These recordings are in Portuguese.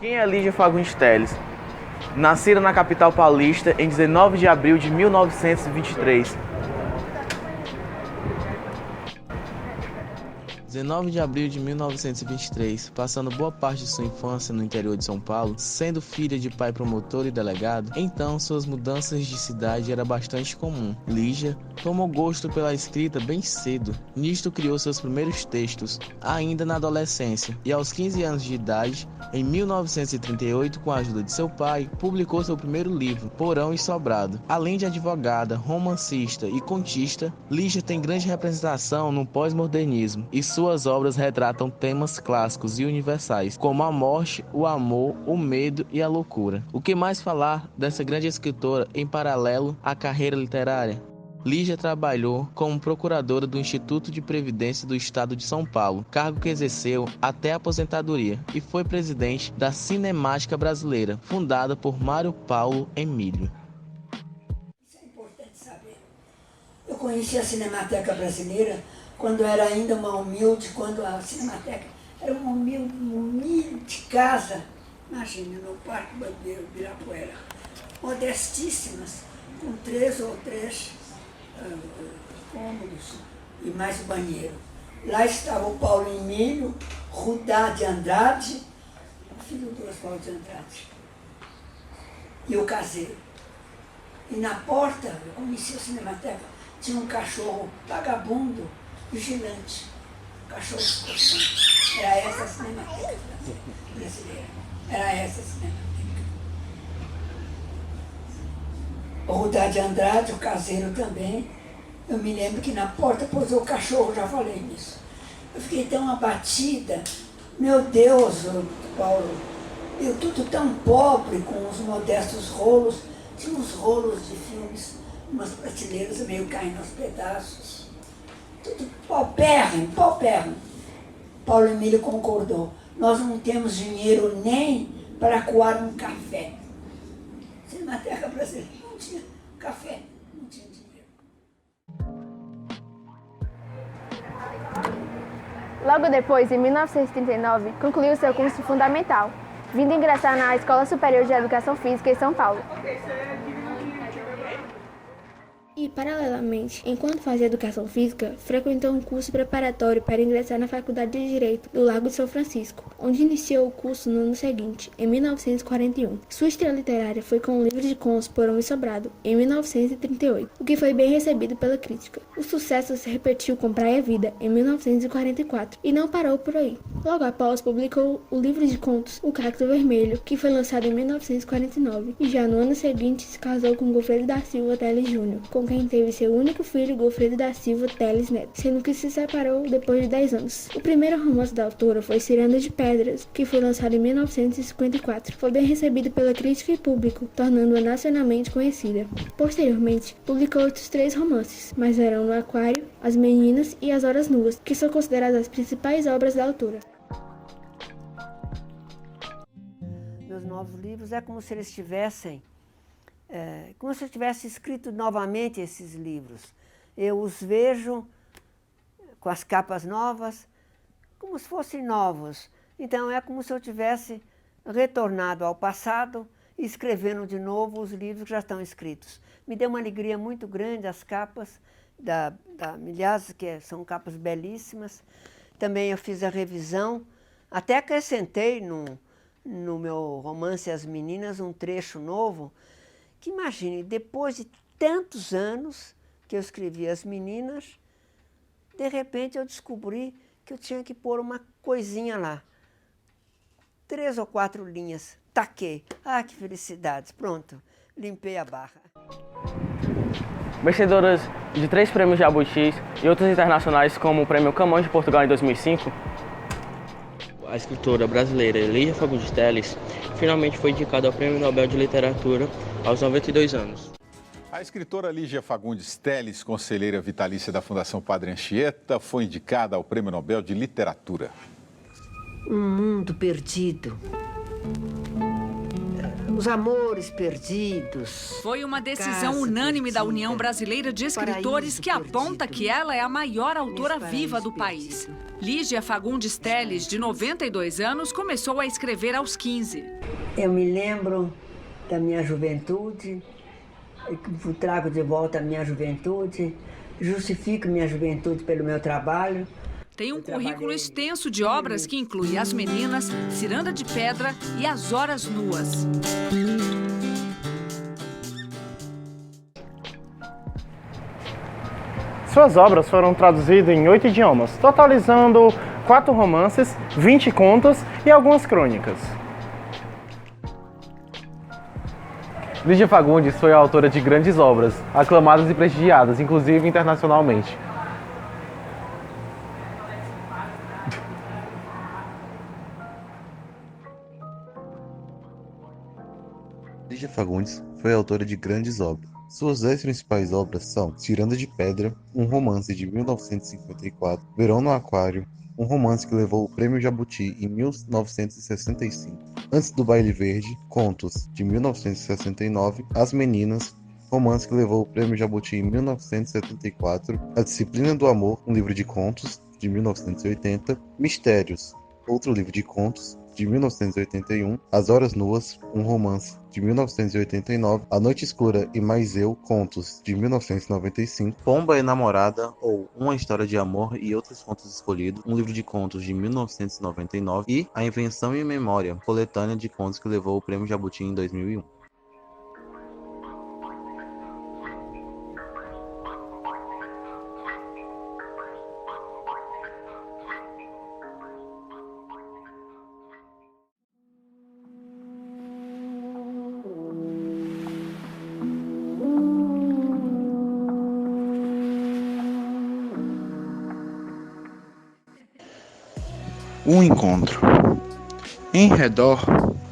Quem é Lígia Fagundes Telles? Nascida na capital paulista em 19 de abril de 1923. 19 de abril de 1923, passando boa parte de sua infância no interior de São Paulo, sendo filha de pai promotor e delegado, então suas mudanças de cidade era bastante comum. Lígia tomou gosto pela escrita bem cedo. Nisto criou seus primeiros textos, ainda na adolescência, e aos 15 anos de idade, em 1938, com a ajuda de seu pai, publicou seu primeiro livro, Porão e Sobrado. Além de advogada, romancista e contista, Lígia tem grande representação no pós-modernismo, e suas obras retratam temas clássicos e universais, como a morte, o amor, o medo e a loucura. O que mais falar dessa grande escritora em paralelo à carreira literária? Lígia trabalhou como procuradora do Instituto de Previdência do Estado de São Paulo, cargo que exerceu até a aposentadoria, e foi presidente da Cinemática Brasileira, fundada por Mário Paulo Emílio. Isso é importante saber. Eu conheci a Cinemateca Brasileira quando era ainda uma humilde, quando a Cinemateca era uma humilde casa, imagina, no Parque Bandeiro, Ibirapuera, modestíssimas, com 3 ou 3 cômodos e mais banheiro. Lá estava o Paulo Emílio, Rudá de Andrade, filho do Oswaldo de Andrade, e o caseiro. E na porta, eu conheci a Cinemateca, tinha um cachorro vagabundo, vigilante, cachorro escutante. Era essa a Cinemateca brasileira. Era essa a Cinemateca. O Rudá de Andrade, o caseiro também. Eu me lembro que na porta pousou o cachorro, já falei nisso. Eu fiquei tão abatida. Meu Deus, Paulo, eu tudo tão pobre, com os modestos rolos. Tinha uns rolos de filmes, umas prateleiras meio caindo aos pedaços. Tudo paupérrimo, paupérrimo. Paulo Emílio concordou. Nós não temos dinheiro nem para coar um café. Cinemateca Brasileira não tinha café, não tinha dinheiro. Logo depois, em 1939, concluiu seu curso fundamental, vindo ingressar na Escola Superior de Educação Física em São Paulo. E, paralelamente, enquanto fazia Educação Física, frequentou um curso preparatório para ingressar na Faculdade de Direito do Largo de São Francisco, onde iniciou o curso no ano seguinte, em 1941. Sua estreia literária foi com o livro de contos Porão e Sobrado, em 1938, o que foi bem recebido pela crítica. O sucesso se repetiu com Praia Vida, em 1944, e não parou por aí. Logo após, publicou o livro de contos O Cacto Vermelho, que foi lançado em 1949, e já no ano seguinte se casou com Godofredo da Silva Telles Júnior, com quem teve seu único filho, Godofredo da Silva Telles Neto, sendo que se separou depois de 10 anos. O primeiro romance da autora foi Ciranda de Pedras, que foi lançado em 1954. Foi bem recebido pela crítica e público, tornando-a nacionalmente conhecida. Posteriormente, publicou outros 3 romances, mas eram No Aquário, As Meninas e As Horas Nuas, que são consideradas as principais obras da autora. Meus novos livros é como se eles tivessem como se eu tivesse escrito novamente esses livros. Eu os vejo com as capas novas, como se fossem novos. Então é como se eu tivesse retornado ao passado e escrevendo de novo os livros que já estão escritos. Me deu uma alegria muito grande as capas da Milhazes, que são capas belíssimas. Também eu fiz a revisão, até acrescentei no meu romance As Meninas um trecho novo, que imagine, depois de tantos anos que eu escrevi As Meninas, de repente eu descobri que eu tinha que pôr uma coisinha lá. 3 ou 4 linhas. Taquei. Ah, que felicidades. Pronto, limpei a barra. Vencedoras de 3 prêmios Jabutis e outros internacionais, como o Prêmio Camões de Portugal em 2005, a escritora brasileira Lígia Fagundes Telles finalmente foi indicada ao Prêmio Nobel de Literatura aos 92 anos. A escritora Lígia Fagundes Telles, conselheira vitalícia da Fundação Padre Anchieta, foi indicada ao Prêmio Nobel de Literatura. Um mundo perdido. Os amores perdidos. Foi uma decisão unânime da União Brasileira de Escritores que aponta que ela é a maior autora viva do país. Lígia Fagundes Telles, de 92 anos, começou a escrever aos 15. Eu me lembro da minha juventude, trago de volta a minha juventude, justifico minha juventude pelo meu trabalho. Tem um currículo extenso de obras que inclui As Meninas, Ciranda de Pedra e As Horas Nuas. Suas obras foram traduzidas em 8 idiomas, totalizando 4 romances, 20 contos e algumas crônicas. Lígia Fagundes foi a autora de grandes obras, aclamadas e prestigiadas, inclusive internacionalmente. Lígia Fagundes foi autora de grandes obras. Suas 10 principais obras são Ciranda de Pedra, um romance de 1954, Verão no Aquário, um romance que levou o Prêmio Jabuti em 1965, Antes do Baile Verde, Contos, de 1969, As Meninas, romance que levou o Prêmio Jabuti em 1974, A Disciplina do Amor, um livro de contos, de 1980, Mistérios, outro livro de contos, de 1981, As Horas Nuas, um romance, de 1989, A Noite Escura e Mais Eu, contos, de 1995, Pomba Enamorada, ou Uma História de Amor e Outros Contos Escolhidos, um livro de contos, de 1999, e A Invenção e Memória, coletânea de contos que levou o Prêmio Jabuti em 2001. Um encontro. Em redor,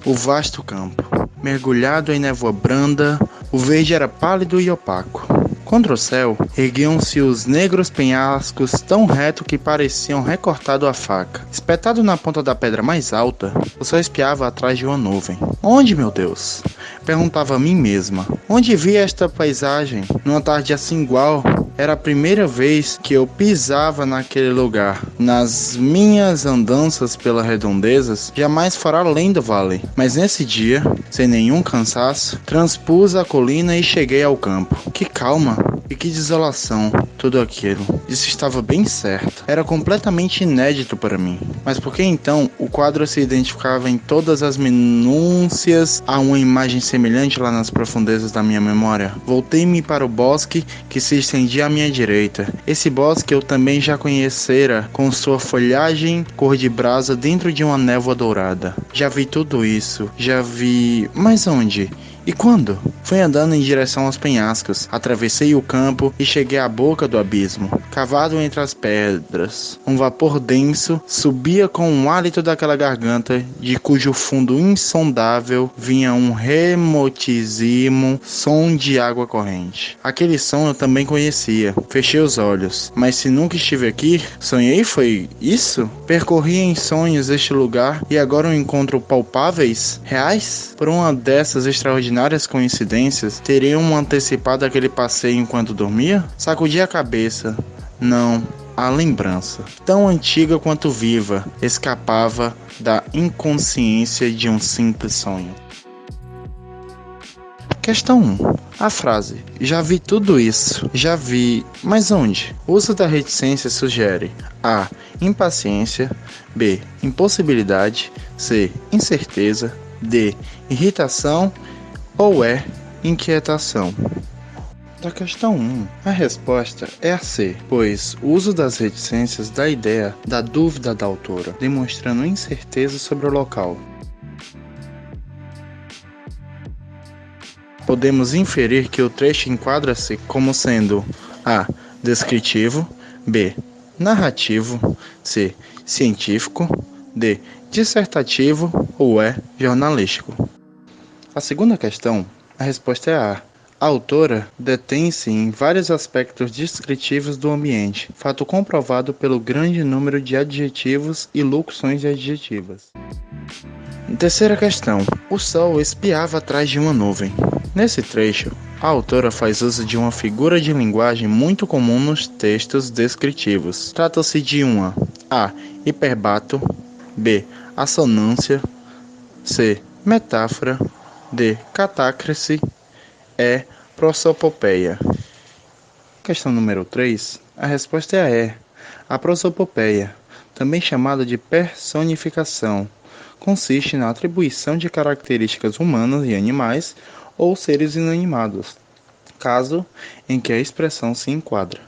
o vasto campo. Mergulhado em névoa branda, o verde era pálido e opaco. Contra o céu, erguiam-se os negros penhascos tão reto que pareciam recortado a faca. Espetado na ponta da pedra mais alta, o céu espiava atrás de uma nuvem. Onde, meu Deus? Perguntava a mim mesma. Onde vi esta paisagem? Numa tarde assim igual, era a primeira vez que eu pisava naquele lugar. Nas minhas andanças pelas redondezas, jamais fora além do vale. Mas nesse dia, sem nenhum cansaço, transpus a colina e cheguei ao campo. Que calma e que desolação, tudo aquilo. Isso estava bem certo. Era completamente inédito para mim. Mas por que então o quadro se identificava em todas as minúcias a uma imagem semelhante lá nas profundezas da minha memória? Voltei-me para o bosque que se estendia à minha direita. Esse bosque eu também já conhecera, com sua folhagem cor de brasa dentro de uma névoa dourada. Já vi tudo isso, já vi... Mas onde? E quando? Fui andando em direção aos penhascos, atravessei o campo e cheguei à boca do abismo, cavado entre as pedras. Um vapor denso subia com um hálito daquela garganta, de cujo fundo insondável vinha um remotíssimo som de água corrente. Aquele som eu também conhecia. Fechei os olhos, mas se nunca estive aqui, sonhei foi isso? Percorri em sonhos este lugar e agora o encontro palpáveis, reais? Por uma dessas extraordinárias coincidências, teriam antecipado aquele passeio enquanto dormia? Sacudi a cabeça. Não, a lembrança, tão antiga quanto viva, escapava da inconsciência de um simples sonho. Questão 1. A frase, já vi tudo isso, já vi, mas onde? O uso da reticência sugere A. Impaciência, B. Impossibilidade, C. Incerteza, D. Irritação ou E. Inquietação. Da questão 1, a resposta é a C, pois o uso das reticências dá a ideia da dúvida da autora, demonstrando incerteza sobre o local. Podemos inferir que o trecho enquadra-se como sendo A. Descritivo, B. Narrativo, C. Científico, D. Dissertativo ou E. Jornalístico. A segunda questão, a resposta é A. A autora detém-se em vários aspectos descritivos do ambiente, fato comprovado pelo grande número de adjetivos e locuções adjetivas. Terceira questão. O sol espiava atrás de uma nuvem. Nesse trecho, a autora faz uso de uma figura de linguagem muito comum nos textos descritivos. Trata-se de uma A. Hiperbato, B. Assonância, C. Metáfora, D. Catácrase, E. Prosopopeia. Questão número 3. A resposta é a E. A prosopopeia, também chamada de personificação, consiste na atribuição de características humanas e animais ou seres inanimados, caso em que a expressão se enquadra.